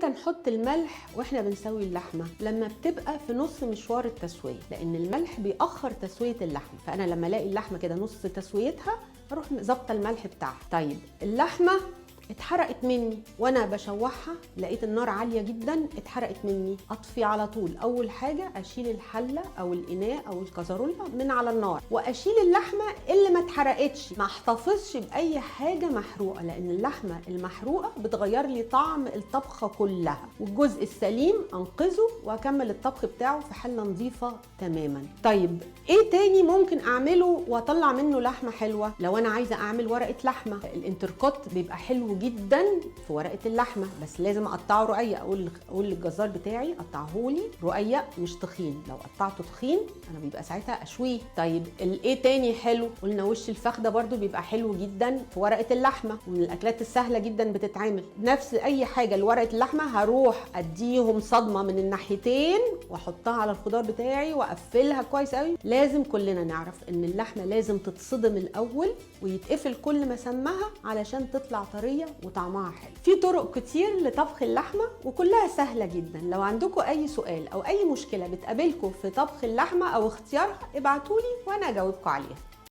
امتى نحط الملح واحنا بنسوي اللحمه؟ لما بتبقى في نص مشوار التسويه، لان الملح بيأخر تسويه اللحمه. فانا لما الاقي اللحمه كده نص تسويتها اروح ظابطه الملح بتاعها. طيب اللحمه اتحرقت مني وانا بشوحها، لقيت النار عاليه جدا، اتحرقت مني، اطفي على طول. اول حاجه اشيل الحله او الاناء او الكازرولة من على النار، واشيل اللحمه اللي ما اتحرقتش. ما احتفظش باي حاجه محروقه، لان اللحمه المحروقه بتغير لي طعم الطبخه كلها. والجزء السليم انقذه واكمل الطبخ بتاعه في حله نظيفه تماما. طيب ايه تاني ممكن اعمله واطلع منه لحمه حلوه؟ لو انا عايزه اعمل ورقه لحمه، الانتركوت بيبقى حلو جدا في ورقه اللحمه، بس لازم اقطعه رقيق. اقول للجزار بتاعي قطعهولي رقيق مش تخين، لو قطعته تخين انا بيبقى ساعتها اشويه. طيب ايه تاني حلو؟ قلنا وش الفخده برده بيبقى حلو جدا في ورقه اللحمه، ومن الاكلات السهله جدا بتتعمل. نفس اي حاجه لورقه اللحمه، هروح اديهم صدمه من الناحيتين واحطها على الخضار بتاعي واقفلها كويس قوي. لازم كلنا نعرف ان اللحمه لازم تتصدم الاول ويتقفل كل مسامها علشان تطلع طريه وطعمها حلو. في طرق كتير لطبخ اللحمه وكلها سهله جدا. لو عندكم اي سؤال او اي مشكله بتقابلكم في طبخ اللحمه او اختيارها، ابعتولي وانا اجاوبكم عليها.